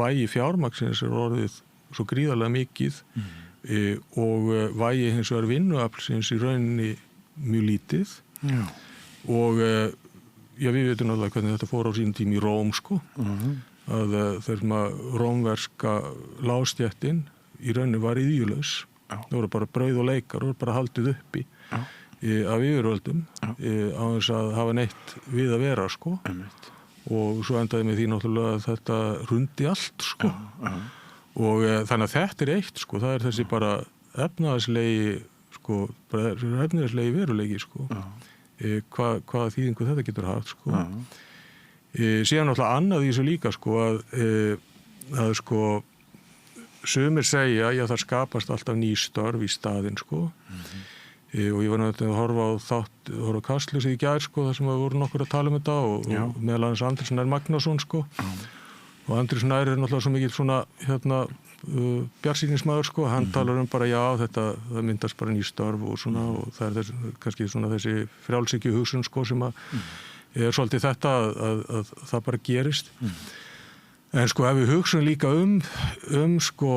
vægi fjármagnsins er orðið svo gríðarlega mikið og vægi hins vegar vinnuaflsins í rauninni mjög lítið og við veitum náttúrulega hvernig þetta fór á sínum tíma í Róm sko að þegar maður rómverska lágstjettin í rauninni var iðjulaus það voru bara brauð og leikar, það voru bara haldið uppi af yfirvöldum á þess að hafa neitt við að vera sko og svo endaði með því náttúrulega að þetta hrundi allt sko og þannig að þetta er eitt sko, það er þessi bara efnahagslegi sko, bara efnahagslegi veruleiki sko hvaða þýðingu þetta getur haft sko síðan náttúrulega annað í þessu líka sko að sko sumir segja, já það skapast alltaf ný störf í staðinn sko og ég var náttúrulega að horfa á Kastljósið í gær sko, þar sem við vorum nokkur að tala um þetta og meðal annars Andri Snær Magnason sko. Og Andri Snær náttúrulega svo mikið svona bjartsýnismaður sko, hann talar bara það myndast bara ný störf og svona og það kannski svona þessi frjálshyggju hugsun sko sem er svolítið þetta að það bara gerist. En sko ef við hugsun líka sko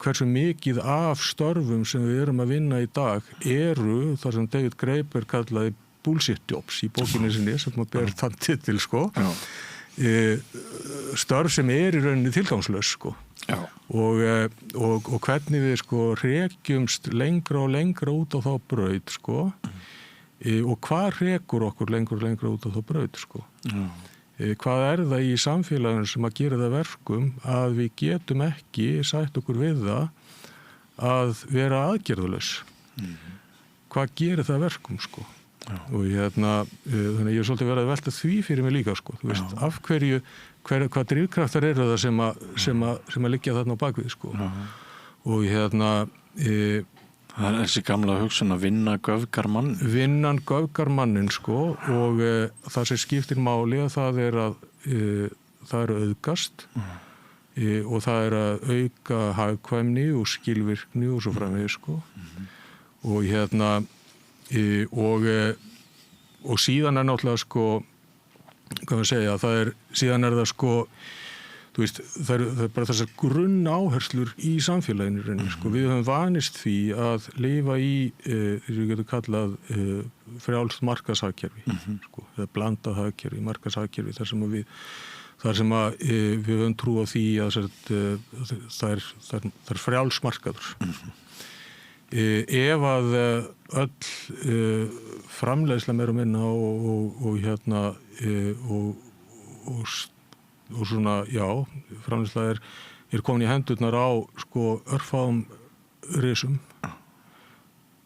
hversu mikið af störfum sem við erum að vinna í dag eru þar sem David Graeber kallaði bullshit jobs í bókinni sinni sem maður ber þann titil sko. Störf sem í rauninni tilgangslaus sko. Og hvernig við sko rekjumst lengra og lengra út á þá braut sko. Og hvað rekur okkur lengra og lengra út á þá braut sko. Hvað það í samfélaginu sem að gera það verkum að við getum ekki sætt okkur við það að vera aðgerðalaus. Hvað gerir það verkum sko. Og þannig ég svolítið verið að velta því fyrir mig líka sko. Þú veist, af hverju hvað drifkraftar eru það sem að liggja þarna á bakvið sko. Og það þessi gamla hugsun að vinna göfgar mann. Vinnan göfgar mannin sko og það sem skiptir máli að það er auðgast og það er að auka hagkvæmni og skilvirkni og svo framvegis sko. Og og síðan er náttúrulega sko hvað við segja, síðan er það sko þú veist, það er bara þessar grunnáherslur í samfélaginu sko. Við höfum vanist því að lifa í því við getum kallað frjálst markaðshagkerfi sko, eða blandað hagkerfi, markaðshagkerfi þar sem við höfum trú á því að það er frjáls markaður. Ef að öll framleiðsla meira og minna og svona, framleiðsla er komin í hendurnar á sko örfáum risum.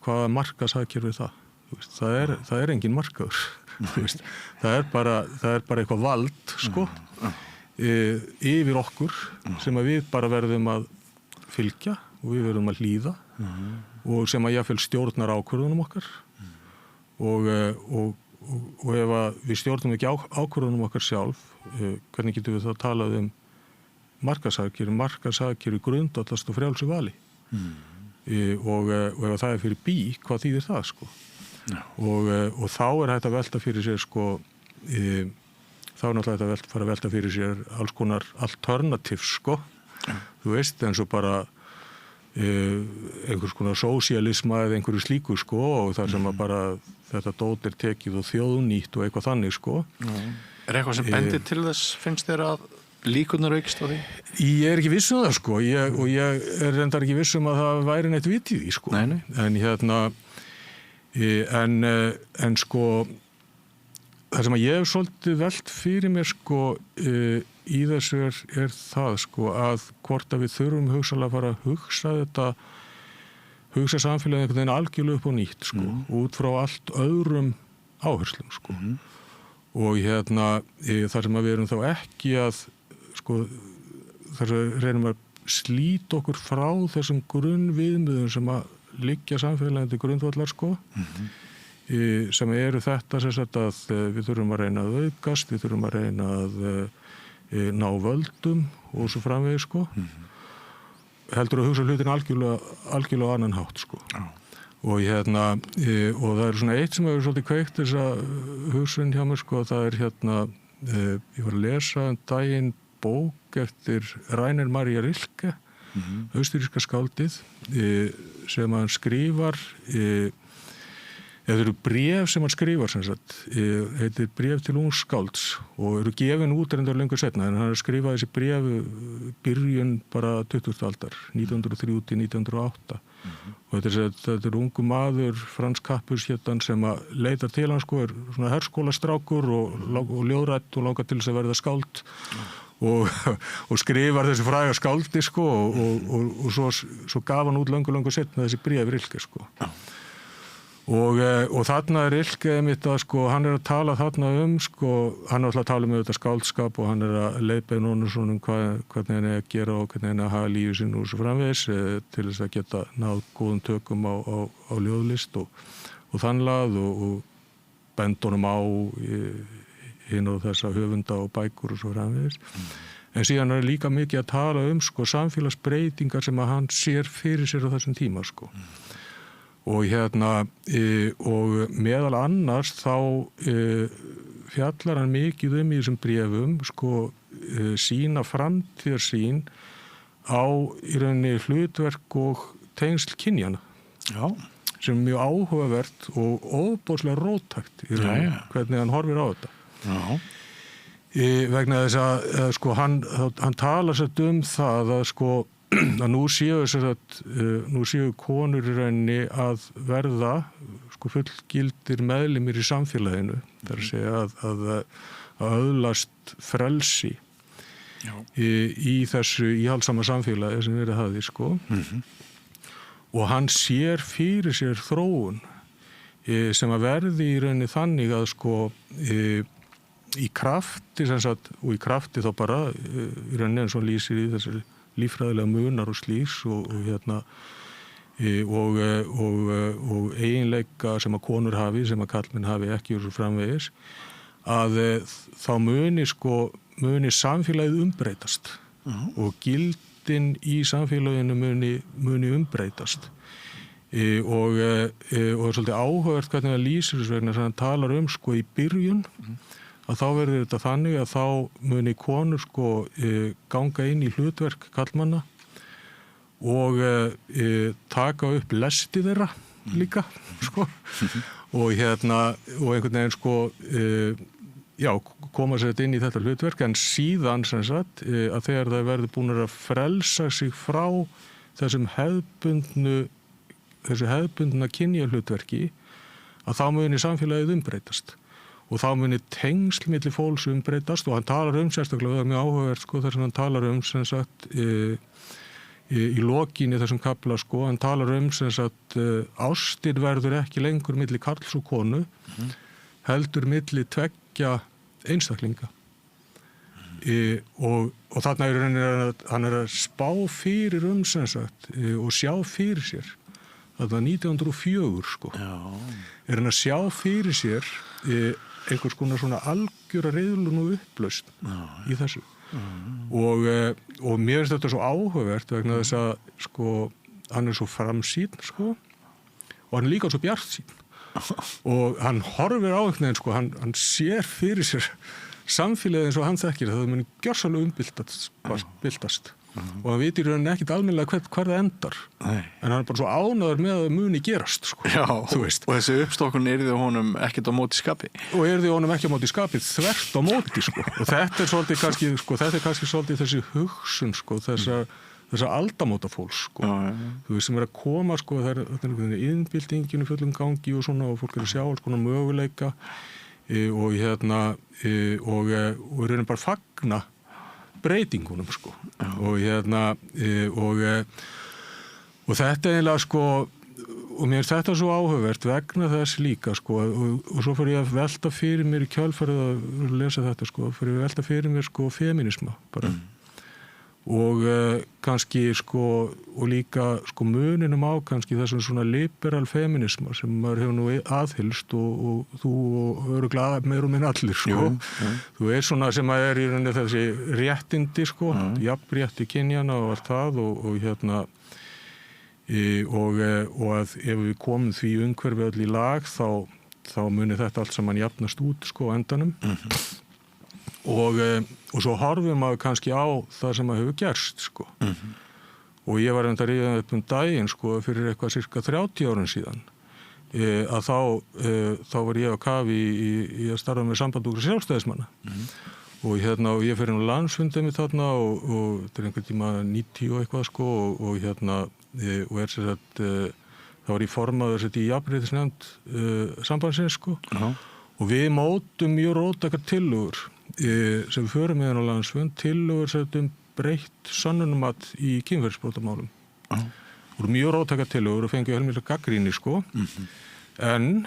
Hvaða markaðshagkerfi er það? Það er engin markaður. Það er bara eitthvað vald sko yfir okkur sem að við bara verðum að fylgja og við verðum að hlýða og sem að jafnvel stjórnar ákvörðunum okkar og ef við stjórnum ekki ákvörðunum okkar sjálf, hvernig getum við þá talað markaðshagkerfi grundvallast á frjálsu vali og ef það er fyrir bí, hvað þýðir það sko? Og þá er hægt að velta fyrir sér sko þá er náttúrulega hægt að fara að velta fyrir sér alls konar alternatives sko, þú veist, eins og bara einhvers konar sósíalisma eða einhverju slíku sko og þar sem að bara þetta dót er tekið og þjóðnýtt og eitthvað þannig sko. Er eitthvað sem bendir til þess, finnst þér að líkurnar aukist á því? Ég er ekki viss um það sko og ég er reyndar ekki viss um að það væri neitt vit í því sko. En sko það sem að ég hef svolítið velt fyrir mér sko í þessu er það sko að hvort að við þurfum hugsanlega að fara að hugsa samfélagið einhvern veginn algjörlega upp á nýtt sko, út frá allt öðrum áherslum sko. Og þar sem að við erum þá ekki að sko, þar sem reynum að slíta okkur frá þessum grunnviðmiðum sem að liggja samfélagið til grundvallar sko, sem eru þetta sem sagt að við þurfum að reyna að aukast, við þurfum að reyna að ná völdum og svo framvegis sko. Heldur að hugsa hlutin algjörlega annan hátt sko. Og og það er svona eitt sem hefur svolítið kveikt þessa hugsun hjá mér sko, það er ég var að lesa daginn bók eftir Rainer Maria Rilke, austurríska skáldið, sem hann skrifar eða eru bréf sem hann skrifar sem sagt, heitir bréf til ungs skálds og eru gefin út reyndar lengur setna en hann skrifaði þessi bréf byrjun bara 20. aldar 1903 til 1908 og þetta er ungu maður Frans Kappus héttan sem að leita til hann sko, er svona herskólastrákur og ljóðrætt og langar til þess að verða skáld og skrifar þessi fræga skáldi sko og svo gaf hann út löngu setna þessi bréf Rilke sko. Og þarna Rilke mitt að sko, hann að tala þarna sko, hann alltaf að tala um þetta skáldskap og hann að leiðbeina honum svona hvernig hann að gera og hvernig hann að hafa lífið sinn úr svo framvegis til þess að geta náð góðum tökum á ljóðlist og þannlað og bend honum á hinn og þessa höfunda og bækur og svo framvegis. En síðan er líka mikið að tala um sko, samfélagsbreytingar sem að hann sér fyrir sér á þessum tíma sko. Og og meðal annars þá fjallar hann mikið í þessum bréfum sko sína framtíðarsýn á í rauninni hlutverk og tengsl kynjanna. Já. Sem er mjög áhugavert og ofboðslega róttækt í rauninni, hvernig hann horfir á þetta. Já. Vegna þess að sko hann talar sér það að sko að nú séu konur í rauninni að verða sko fullgildir meðlimir í samfélaginu, þar að segja að öðlast frelsi í þessu íhaldssama samfélagi sem verið hafði sko. Og hann sér fyrir sér þróun sem að verði í rauninni þannig að sko í krafti sem sagt, og í krafti þá bara í rauninni eins og lýsir í þessu líffræðilega munar og slíks og eiginleika sem að konur hafi, sem að karlmenn hafi ekki úr svo framvegis, að þá muni samfélagið umbreytast og gildin í samfélaginu muni umbreytast. Og svolítið áhugavert hvernig það lýsir þess vegna sem hann talar sko í byrjun, að þá verður þetta þannig að þá muni konur sko ganga inn í hlutverk karlmanna og taka upp lesti þeirra líka sko og einhvern veginn sko koma sér inn í þetta hlutverk, en síðan sem sagt að þegar það verður búin að frelsa sig frá þessu hefðbundna kynjahlutverki, að þá muni samfélagið umbreytast. Og þá muni tengsl milli fólks umbreytast, og hann talar sérstaklega, það mjög áhugavert sko, þar sem hann talar sem sagt í lokin í þessum kafla sko, hann talar sem sagt ástin verður ekki lengur milli karls og konu, heldur milli tveggja einstaklinga. Og þarna hann að spá fyrir sem sagt og sjá fyrir sér. Þetta 1904 sko. Já. Hann að sjá fyrir sér einhvers konar svona algjöra reiðlun og upplausn í þessu. Og mér finnst þetta svo áhugavert vegna þess að sko, hann svo framsýn sko, og hann líka svo bjartsýn. Og hann horfir á einhvern veginn sko, hann sér fyrir sér samfélagið eins og hann þekkir, það muni gjörsamlega byltast. Og hann veit í rauninni ekkit almennilega hvar það endar. Nei. En hann bara svo ánægður með að það muni gerast sko. Já, þú veist. Og þessi uppstokkun yrði honum ekkit á móti skapi. Og yrði honum ekki á móti skapi, þvert á móti sko. Og þetta er svolítið kannski svolítið þessi hugsun sko, þessa aldamóta fólks sko. Þú veist sem að koma sko, það er innbyltingin í fullum gangi og svona, og fólk að sjá alls konar möguleika og rauninni bara fagna breytingunum sko. Og þetta eiginlega sko, og mér er þetta svo áhugavert vegna þess líka sko, og svo fyrir ég að velta fyrir mér í kjölfarið að lesa þetta sko, fyrir ég að velta fyrir mér sko feminisma bara. Og kannski sko, og líka sko muninum á kannski þessum svona liberal feminisma sem maður hefur nú aðhylst og þú og örugglega meir og minn allir sko. Þú svona sem að er í rauninni þessi réttindi sko, jafnrétti kynjana og allt það og að ef við komum því umhverfi öll í lag þá muni þetta allt saman jafnast út sko á endanum. Og svo horfum maður kannski á það sem að hefur gerst sko. Og ég var enda ríðan upp daginn sko fyrir eitthvað cirka 30 árum síðan að þá var ég á kafi í að starfa með samband okkur sjálfstæðismanna og ég fyrir landsfundið mitt þarna og þetta er einhvern tíma 90 og eitthvað sko og og er sér að þá var ég formaður sér í jafnréttisnefnd sambandsins sko. Og við mótum mjög róttækar tillögur sem við förum með á landsfund, tillögur breytt sönnunarmat í kynferðisbrotamálum. Voru mjög róttækar tillögur og fengið heilmikla gagnrýni sko. En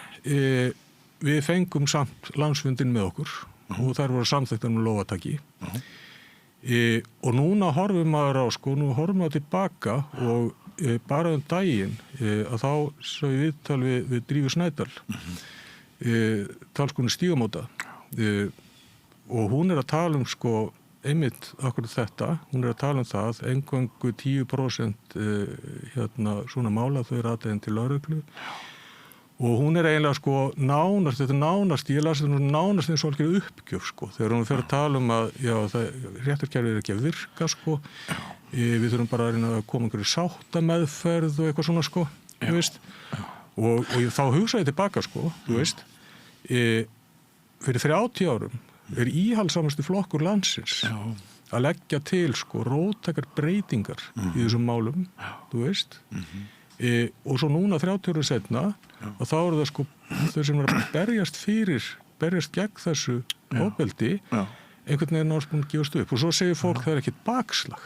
við fengum samt landsfundin með okkur og þær voru samþykktar með lófataki. Og núna horfum maður á, sko, nú horfum maður tilbaka og bara daginn að þá svo í viðtal við Drífu Snædal, talskonu Stígamóta, og hún að tala sko, einmitt akkurat þetta, hún að tala það, eingöngu 10% svona mála þau aðeins til lögreglu. Og hún eiginlega sko nánast, þetta nánast, ég las þetta nánast eins og alveg uppgjöf sko, þegar hún fer að tala að já, réttarkerfið ekki að virka sko, við þurfum bara að reyna að koma einhverju sáttameðferð og eitthvað svona sko, þú veist, og þá hugsa ég tilbaka sko, þú veist, fyrir 30 árum íhaldssamasti flokkur landsins að leggja til sko róttækar breytingar í þessum málum, þú veist, og svo núna 30 ára setna og þá það sko þau sem að berjast gegn þessu ofbeldi einhvern veginn áspun gefast upp og svo segir fólk það ekkert bakslag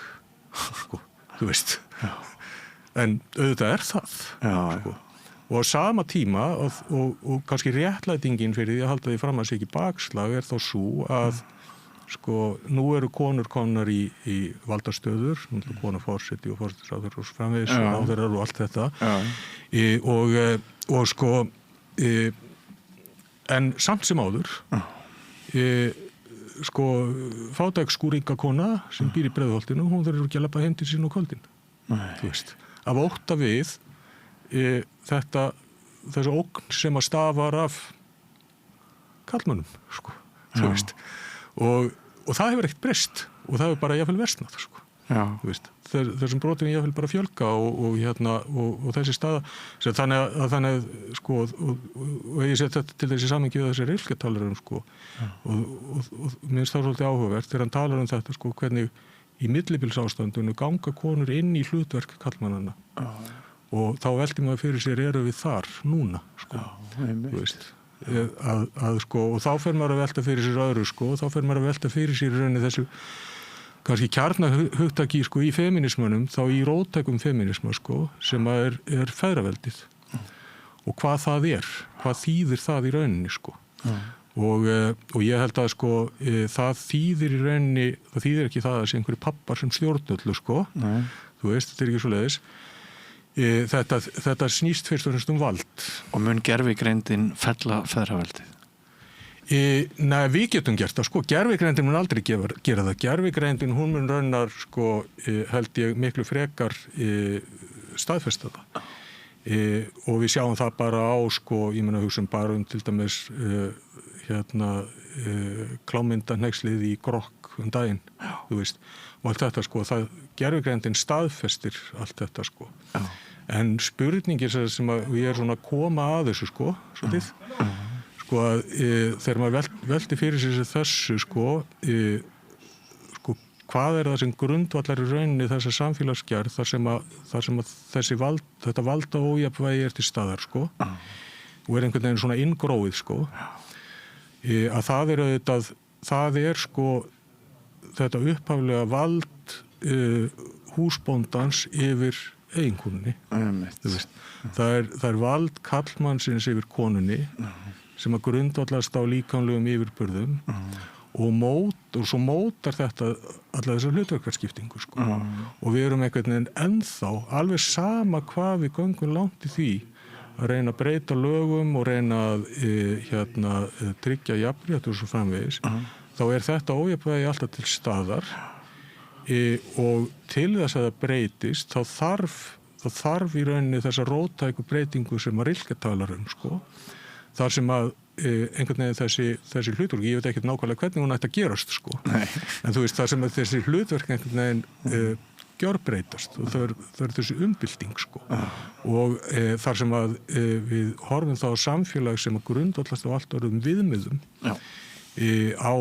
sko, þú veist en auðvitað það sko. Og á sama tíma og kannski réttlætingin fyrir því að halda því fram að sé ekki bakslag þá svo að sko, nú eru konur komnar í valdastöður, konar forseti og forsætisráðherra og framvegis og ráðherrar og allt þetta og sko en samt sem áður sko fátæksskúringakona sem býr í Breiðholtinu, hún þarf ekki að labba heim til sín á kvöldin, þú veist, af ótta við þessu ógn sem að stafar af karlmönnum, sko, þú veist. Og það hefur ekkert breyst og það hefur bara jafnvel versnað sko. Þú veist, þessum brotum jafnvel bara fjölga og þessi staða þannig sko og ég set þetta til þessi samhengi við þessi rilketalarum sko og mér finnst það svolítið áhugavert þegar hann talar þetta sko hvernig í millibilsástandinu ganga konur inn í hlutverk karlmannanna og þá velti maður fyrir sér eru við þar núna sko, þú veist að sko, og þá fer maður að velta fyrir sér öðru sko, og þá fer maður að velta fyrir sér í rauninni þessu kannski kjarnahugtaki sko í feminismunum, þá í róttækum feminisma sko, sem er feðraveldið og hvað það hvað þýðir það í rauninni sko og ég held að sko það þýðir í rauninni, það þýðir ekki það að sé einhverju pappar sem stjórnöldu sko, þú veist, þetta ekki svoleiðis. Þetta snýst fyrst og fremst vald. Og mun gervigreindin fella feðraveldið? Nei, við getum gert það, sko. Gervigreindin mun aldrei gera það. Gervigreindin, hún mun raunar, sko, held ég miklu frekar staðfesta það. Og við sjáum það bara á, sko, ég meina hugsun bara til dæmis klámyndanhneykslið í Grokk daginn, þú veist. Og allt þetta, sko, gervigreindin staðfestir allt þetta, sko. En spurningir sem ég svona að koma að þessu sko, svolítið, sko að þegar maður velti fyrir sér þessu sko, sko hvað það sem grundvallar í rauninni þessa samfélagsgerð þar sem að þetta valda ójafnvægi til staðar sko og einhvern veginn svona inngróið sko að það sko þetta upphaflega vald húsbóndans yfir eiginkonunni. Það er vald karlmannsins yfir konunni sem að grundvallast á líkamlegum yfirburðum og svo mótar þetta alla þessar hlutverkarskiptingu sko. Og við erum einhvern veginn ennþá alveg sama hvað við göngum langt í því að reyna að breyta lögum og reyna að tryggja jafnrétt og svo framvegis þá er þetta ójafnvægi alltaf til staðar og til þess að það breytist þá þarf í rauninni þessa róttæku breytingu sem að Rilke talar sko, þar sem að einhvern veginn þessi hlutverk, ég veit ekkert nákvæmlega hvernig hún ætti að gerast sko, en þú veist þar sem að þessi hlutverk einhvern veginn gjörbreytast og það er þessi umbylting sko og þar sem að við horfum þá á samfélag sem að grundvallast á allt orðum viðmiðum á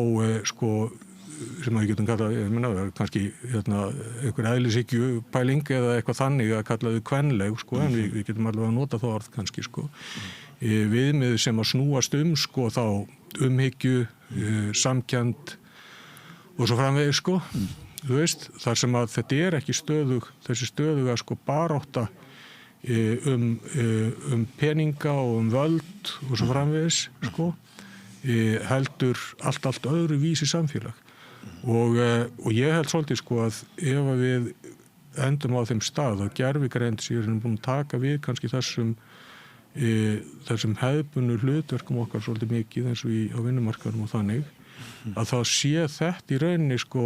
sko sem við getum kallað, ég meina, kannski einhver eðlishyggju pæling eða eitthvað þannig að kalla þau kvenleg sko, en við getum alveg að nota það orð kannski sko. Viðmið sem að snúast sko þá umhyggju, samkennd og svo framvegis sko. Þú veist, þar sem að þetta er ekki þessi stöðuga sko barátta peninga og völd og svo framvegis sko, heldur allt öðru vísi samfélag og ég held svolítið sko að ef að við endum á þeim stað og gervigreind séum búin að taka við kannski þessum hefðbundnu hlutverkum okkar svolítið mikið eins og á vinnumarkaðnum og þannig að þá sé þetta í rauninni sko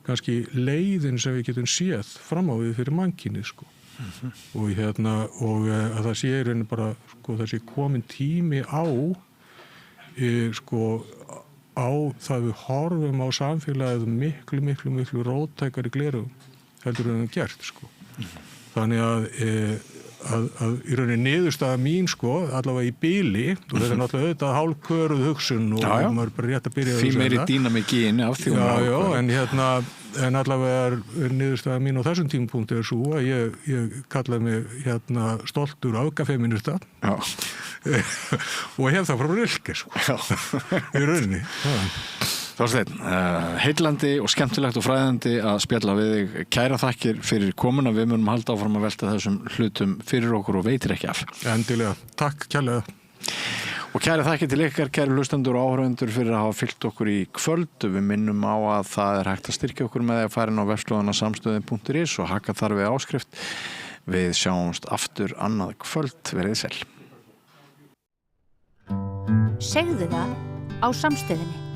kannski leiðin sem við getum séð fram á við fyrir mannkynið sko og að það sé í rauninni bara sko þessi komin tími á sko á það við horfum á samfélagið miklu róttækari gleraugum heldur en gert sko. Þannig að í rauninni niðurstaða mín sko allavega í bili og þetta er náttúrulega auðvitað hálfköruð hugsun og maður er bara rétt að byrja því meiri dýnamík í henni af því en allavega er niðurstaða mín á þessum tímapunkti er svo að ég kallaði mig stoltur afgafeminista og hef það frá Rilke sko í rauninni Þorsteinn, heillandi og skemmtilegt og fræðandi að spjalla við þig. Kæra þakkir fyrir komuna. Við munum halda áfram að velta þessum hlutum fyrir okkur og veitir ekki af. Endilega. Takk kærlega. Og kæra þakkir til ykkar, kæru hlustendur og áhorfendur fyrir að hafa fylgt okkur í kvöld. Við minnum á að það er hægt að styrkja okkur með að fara inn á vefslóðana samstöðin.is og hakka þar við áskrift. Við sjáumst aftur annað kvöld. Verið sæl. Segðu það á Samstöðinni.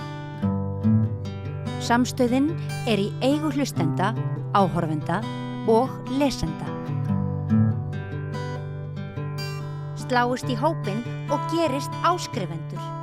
Samstöðin er í eigu hlustenda, áhorfenda og lesenda. Sláist í hópinn og gerist áskrifendur.